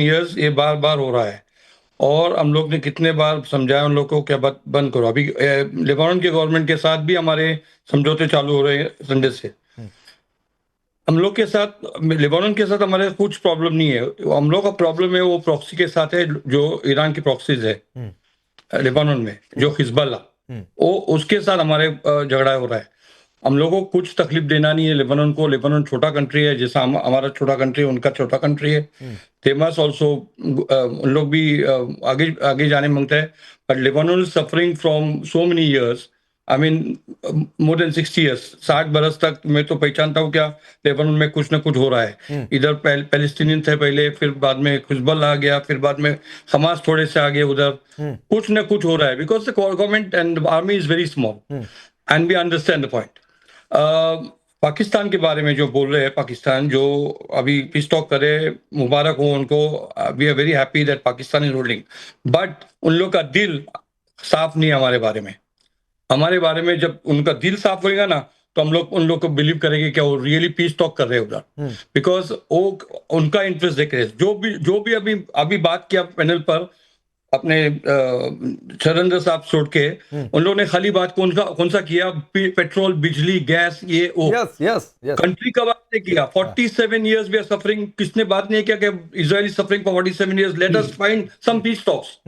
Years ये बार बार हो रहा है, और हम लोग ने कितने बार समझाया उन लोग को क्या बंद करो। अभी लेबानन के गवर्नमेंट के साथ भी हमारे समझौते चालू हो रहे हैं संडे से। हम लोग के साथ, लेबानन के साथ हमारे कुछ प्रॉब्लम नहीं है। हम लोग का प्रॉब्लम है वो प्रॉक्सी के साथ है, जो ईरान की प्रॉक्सीज है लेबानन में, जो हिजबुल्लाह, वो उसके साथ हमारे झगड़ा हो रहा है। हम लोगों को कुछ तकलीफ देना नहीं है लेबानन को। लेबानन छोटा कंट्री है, जैसा हमारा छोटा कंट्री है, उनका छोटा कंट्री है। दे मस्ट ऑल्सो, उन लोग भी आगे आगे जाने मांगते हैं। But Lebanon is suffering from so many years, I mean more than 60 years. 60 बरस तक मैं तो पहचानता हूँ क्या लेबानन में कुछ ना कुछ हो रहा है। इधर पैलेस्टीनियन थे पहले, फिर बाद में हिजबुल्लाह आ गया, फिर बाद में हमास थोड़े से आगे उधर। कुछ ना कुछ हो रहा है, because the government and army is very small, and we understand the point. Pakistan के बारे में जो बोल रहे हैं, पाकिस्तान जो अभी पीस टॉक करे, मुबारक हो उनको। We are very happy that Pakistan is ruling, but उन लोग का दिल साफ नहीं है हमारे बारे में। हमारे बारे में जब उनका दिल साफ होएगा ना, तो हम लोग उन लोग को बिलीव करेंगे क्या वो रियली पीस टॉक कर रहे हैं उधर। बिकॉज वो उनका इंटरेस्ट देख रहे हैं। जो भी अभी अभी बात किया पैनल पर अपने शरंदर साहब छोड़ के, उन लोगों ने खाली बात कौन सा किया, पेट्रोल, बिजली, गैस, ये वो। यस यस यस, कंट्री का बात नहीं किया। 47 years वी आर सफरिंग। किसने बात नहीं किया कि Israel suffering for 47 years, let us find some peace talks.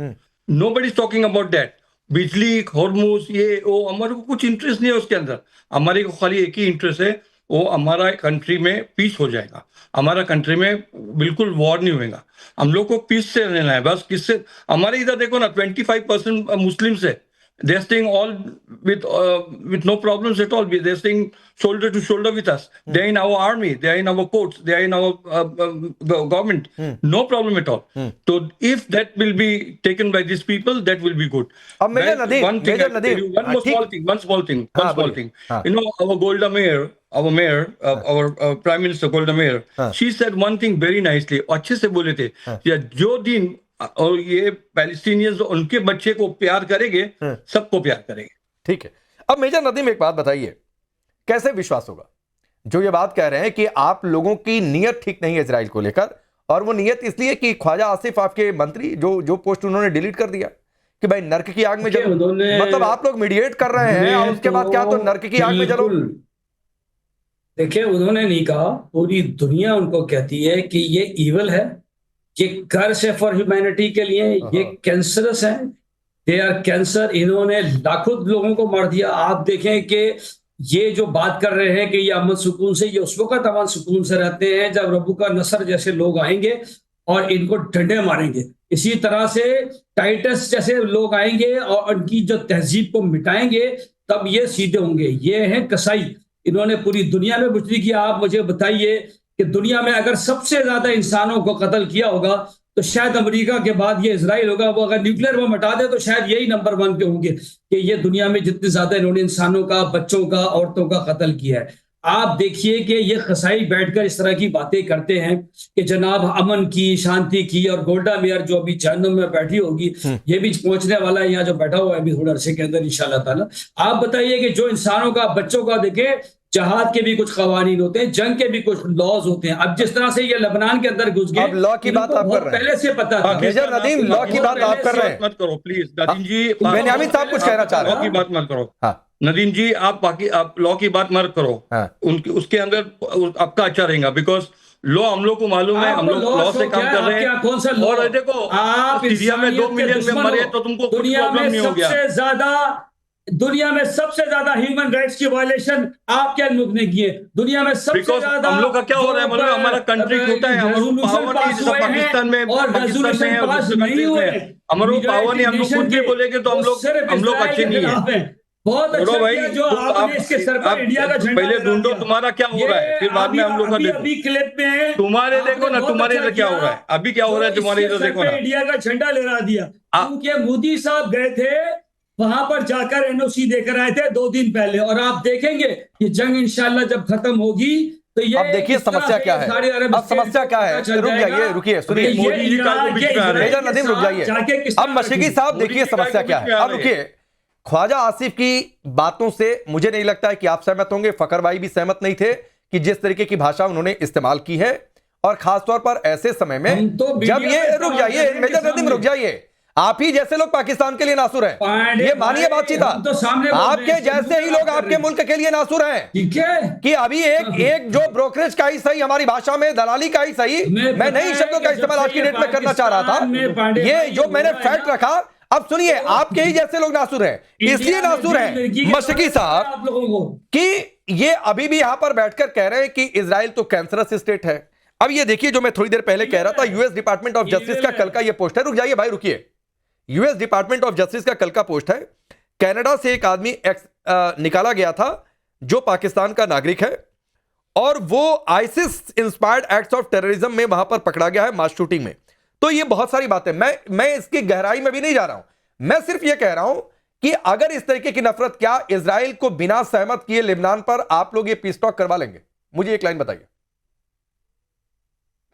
Nobody is talking about that. बिजली, हॉर्मुज, ये वो, हमारे को कुछ इंटरेस्ट नहीं है उसके अंदर। हमारे को खाली एक ही इंटरेस्ट है, वो हमारा कंट्री में पीस हो जाएगा। हमारा कंट्री में बिल्कुल वॉर नहीं होएगा। हम लोग को पीस से रहना है बस। किससे? हमारे इधर देखो ना, 25% मुस्लिम्स है। They are staying all with no problems at all. They are staying shoulder to shoulder with us. They are in our army. They are in our courts. They are in our government. No problem at all. So if that will be taken by these people, that will be good. अब major Nadeem, One thing I will tell you, one more small thing, one small thing. You know, our Golda Meir, our Prime Minister Golda Meir, she said one thing very nicely. अच्छे से बोले थे, जो दिन और ये Palestinians उनके बच्चे को प्यार करेंगे, सबको प्यार करेंगे। ठीक है। अब मेजर नदीम एक बात बताइए, कैसे विश्वास होगा जो ये बात कह रहे हैं कि आप लोगों की नीयत ठीक नहीं है इजराइल को लेकर, और वो नीयत इसलिए कि ख्वाजा आसिफ आपके मंत्री जो पोस्ट उन्होंने डिलीट कर दिया कि भाई नर्क की आग में जलो। मतलब आप लोग मीडिएट कर रहे हैं और उसके बाद क्या, तो नर्क की आग में जलो। देखिए, उन्होंने नहीं कहा, पूरी दुनिया उनको कहती है कि ये इविल है, ये कर्स है फॉर ह्यूमैनिटी के लिए, ये कैंसरस है, दे आर कैंसर। इन्होंने लाखों लोगों को मार दिया। आप देखें कि ये जो बात कर रहे हैं कि ये अमन सुकून से, ये उस वक्त अमन सुकून से रहते हैं जब रब्बू का नसर जैसे लोग आएंगे और इनको डंडे मारेंगे। इसी तरह से टाइटस जैसे लोग आएंगे और उनकी जो तहजीब को मिटाएंगे, तब ये सीधे होंगे। ये है कसाई। इन्होंने पूरी दुनिया में बुजरी किया। आप मुझे बताइए कि दुनिया में अगर सबसे ज्यादा इंसानों को कत्ल किया होगा तो शायद अमेरिका के बाद ये इजराइल होगा। वो अगर न्यूक्लियर बम हटा दे तो शायद यही नंबर 1 पे होंगे कि ये दुनिया में जितने ज्यादा इन्होंने इंसानों का, बच्चों का, औरतों का कत्ल किया है। आप देखिए कि ये कसाई बैठकर इस तरह की बातें करते हैं कि जनाब अमन की, शांति की, और गोल्डा मेयर जो अभी जहन्नुम में बैठी होगी, ये भी पहुंचने वाला है यहाँ जो बैठा हुआ है अभी थोड़ा अरसे के अंदर इंशाल्लाह ताला। आप बताइए कि जो इंसानों का, बच्चों का, देखे जहाद के भी कुछ कवानीन होते हैं, जंग के भी कुछ लॉज होते हैं। अब जिस तरह से ये लेबनान के अंदर घुस गए, अब लॉ की बात आप कर रहे हैं, पहले से पता था। मेजर नदीम, लॉ की बात आप कर रहे हैं, मत करो प्लीज नदीम जी। बेन्यामीन साहब कुछ कहना चाह रहे हैं, लॉ की बात मत करो। नदीम जी, आप लॉ की बात मत करो। उनकी उसके अंदर आपका अच्छा रहेगा, बिकॉज लॉ हम लोग को मालूम है, हम लोग लॉ से काम कर रहे हैं। कौन सा लॉ? और देखो, आप सीरिया में 2 मिलियन में मरे तो तुमको दुनिया में सबसे ज्यादा ह्यूमन राइट्स की वायलेशन आपके मुल्क ने की है। दुनिया में सबसे ज्यादा हम लोग का क्या हो रहा है, मतलब हमारा कंट्री छोटा है, पाकिस्तान में हमारा पावर नहीं। हम लोग कुछ भी बोलेंगे तो हम लोग अच्छे नहीं है। बहुत अच्छा भाई जो आपने इसके सर पर इंडिया का झंडा पहले ढूंढो तुम्हारा क्या हो रहा है, फिर बाद में हम लोग का देखो। अभी क्लिप में तुम्हारे देखो ना, तुम्हारे इधर क्या हो रहा है, अभी क्या हो रहा है तुम्हारे इधर देखो ना। इंडिया का झंडा लहरा दिया क्योंकि मोदी साहब गए थे वहां पर जाकर एनओसी देकर आए थे 2 दिन पहले। और आप देखेंगे ये जंग इंशाल्लाह जब खत्म होगी तो ये, अब देखिए समस्या क्या है, अब समस्या क्या है, रुक जाइए, रुकिए, सुनिए मेजर नदीम, रुक जाइए। अब मशीकी साहब देखिए समस्या क्या है। अब रुकिए, ख्वाजा आसिफ की बातों से मुझे नहीं लगता है कि आप सहमत होंगे, फकर भाई भी सहमत नहीं थे कि जिस तरीके की भाषा उन्होंने इस्तेमाल की है, और खासतौर पर ऐसे समय में हम तो जब मीडिया ये पे रुक सवाल जाइए करने के मेजर नदीम, सामने। रुक जाइए। आप ही जैसे लोग पाकिस्तान के लिए नासुर हैं, पांडे ये मानिए भाई, बातचीत। हम तो सामने बोल रहे आपके हैं, जैसे ही बात लोग कर आपके रहे हैं। मुल्क के लिए नासुर हैं ठीक है कि अभी एक जो ब्रोकरेज का ही सही, हमारी भाषा में दलाली का ही सही, मैं नई शब्दों का इस्तेमाल आज की डेट में करना चाह रहा था, ये जो मैंने फैक्ट रखा। अब सुनिए, आपके ही जैसे लोग नासुर हैं, इसलिए नासुर हैं मशकी साहब आप लोगों को कि ये अभी भी यहां पर बैठकर कह रहे हैं कि इजराइल तो कैंसरस स्टेट है। अब ये देखिए, जो मैं थोड़ी देर पहले कह रहा था, यूएस डिपार्टमेंट ऑफ जस्टिस का कल का ये पोस्ट है, रुक जाइए भाई रुकिए, यूएस डिपार्टमेंट ऑफ जस्टिस का कल का पोस्ट है। कनाडा से एक आदमी निकाला गया था जो पाकिस्तान का नागरिक है और वो ISIS inspired acts of terrorism में वहां पर पकड़ा गया है, मास शूटिंग में। तो ये बहुत सारी बातें, मैं इसकी गहराई में भी नहीं जा रहा हूं। मैं सिर्फ ये कह रहा हूं कि अगर इस तरीके की नफरत, क्या इजराइल को बिना सहमत किए लेबनान पर आप लोग ये पीस टॉक करवा लेंगे? मुझे एक लाइन बताइए।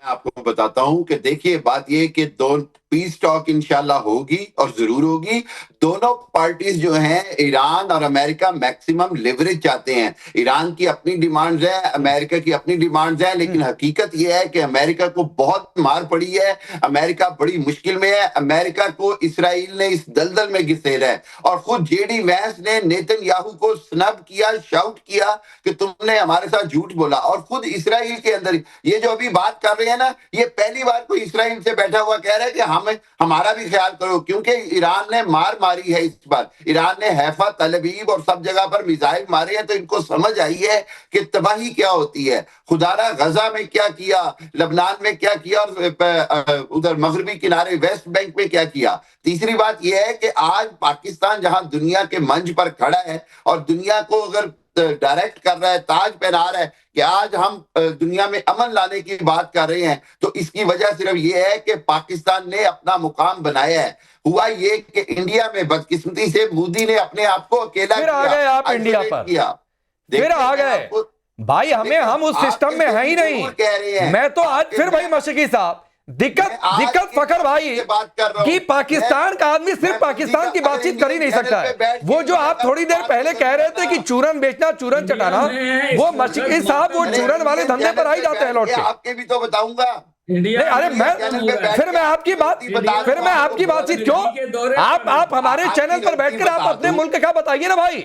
मैं आपको बताता हूं कि देखिए, बात ये कि दो पीस टॉक इंशाल्लाह होगी और जरूर होगी। दोनों पार्टीज जो हैं, ईरान और अमेरिका, मैक्सिमम लिवरेज चाहते हैं। ईरान की अपनी डिमांड्स है, अमेरिका की अपनी डिमांड्स है, लेकिन हकीकत यह है कि अमेरिका को बहुत मार पड़ी है, अमेरिका बड़ी मुश्किल में है। अमेरिका को इसराइल ने इस दलदल में घिसेड़ा है और खुद जेडी वैंस ने नेतन्याहू को स्नब किया, शाउट किया कि तुमने हमारे साथ झूठ बोला। और खुद इसराइल के अंदर ये जो अभी बात कर रहे हैं ना, ये पहली बार कोई इसराइल से बैठा हुआ कह रहा है कि हमारा भी ख्याल करो, क्योंकि ईरान ने मार मारी है। इस बार ईरान ने हैफा, तलबीब और सब जगह पर मिसाइल मारे हैं, तो इनको समझ आई है कि तबाही क्या होती है। खुदारा गजा में क्या किया, लबनान में क्या किया और उधर मगरबी किनारे वेस्ट बैंक में क्या किया। तीसरी बात यह है कि आज पाकिस्तान जहां दुनिया के मंच पर खड़ा है और दुनिया को अगर डायरेक्ट कर रहा है, ताज पहना रहा है कि आज हम दुनिया में अमन लाने की बात कर रहे हैं, तो इसकी वजह सिर्फ ये है कि पाकिस्तान ने अपना मुकाम बनाया है। हुआ ये कि इंडिया में बदकिस्मती से मोदी ने अपने आप को अकेला फिर आ गए आप इंडिया पर, फिर आ गए भाई। हम उस सिस्टम में है ही नहीं। मैं तो आज फिर भाई मशकी साहब, दिक्कत फखर भाई कि पाकिस्तान का आदमी सिर्फ पाकिस्तान की बातचीत कर ही नहीं सकता है। वो जो आप थोड़ी देर पहले कह रहे थे कि चूरन बेचना, चूरन चटाना, वो मशकी साहब वो चूरन वाले धंधे पर आ ही जाते हैं लौट के। आपके भी तो बताऊंगा। अरे मैं आपकी बातचीत क्यों? आप हमारे चैनल पर बैठकर आप अपने मुल्क का बताइए ना भाई।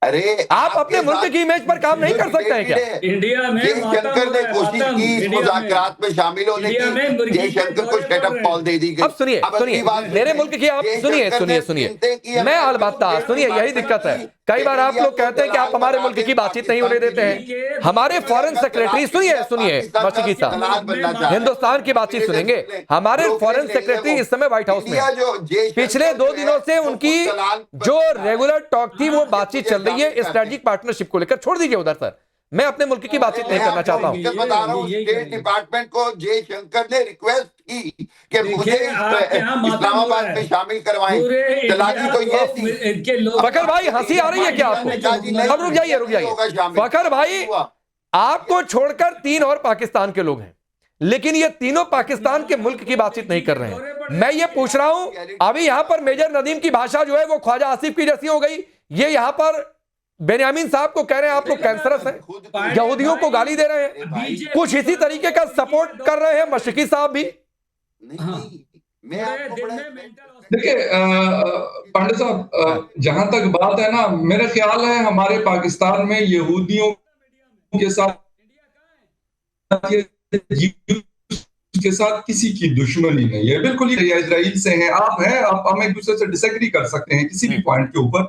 अरे आप अपने मुल्क की इमेज पर काम नहीं कर सकते हैं क्या? इंडिया में जयशंकर ने कोशिश की इस मुज़ाकरात में शामिल होने की, जयशंकर को स्टेटअप कॉल दे दी गई। अब सुनिए, मेरे मुल्क की आप सुनिए, मैं अलबत्ता सुनिए, यही दिक्कत है। कई बार आप लोग कहते हैं कि आप हमारे मुल्क की बातचीत नहीं होने देते हैं। हमारे फॉरेन सेक्रेटरी, सुनिए मशकी साहब, हिंदुस्तान की बातचीत सुनेंगे। हमारे फॉरेन सेक्रेटरी इस समय व्हाइट हाउस में, पिछले 2 दिनों से उनकी जो रेगुलर टॉक थी वो बातचीत चल रही है स्ट्रेटेजिक पार्टनरशिप को लेकर। छोड़ दीजिए उधर सर, मैं अपने मुल्क की बातचीत नहीं करना चाहता हूं। बता रहा हूं, स्टेट डिपार्टमेंट को जयशंकर ने रिक्वेस्ट की कि मुझे इस्लामाबाद में शामिल करवाएं। तलाकी तो ये थी। फखर भाई हंसी आ रही है क्या आपको? अब रुक जाइए फखर भाई, आपको छोड़कर 3 और पाकिस्तान के लोग हैं, लेकिन ये तीनों पाकिस्तान के मुल्क की बातचीत नहीं कर रहे हैं। मैं ये पूछ रहा हूं, अभी यहां पर मेजर नदीम की भाषा जो है वो ख्वाजा आसिफ की जैसी हो गई। ये यहां पर बेनियामीन साहब को कह रहे हैं आप लोग कैंसरस हैं, यहूदियों को गाली दे रहे हैं। कुछ इसी तरीके का सपोर्ट कर रहे हैं मशकी साहब भी। देखिए पांडे साहब, जहां तक बात है ना, मेरा ख्याल है हमारे पाकिस्तान में यहूदियों के साथ के साथ किसी की दुश्मनी नहीं है। बिल्कुल ही इजराइल से हैं, आप हम एक दूसरे से डिसएग्री कर सकते हैं किसी भी पॉइंट के ऊपर,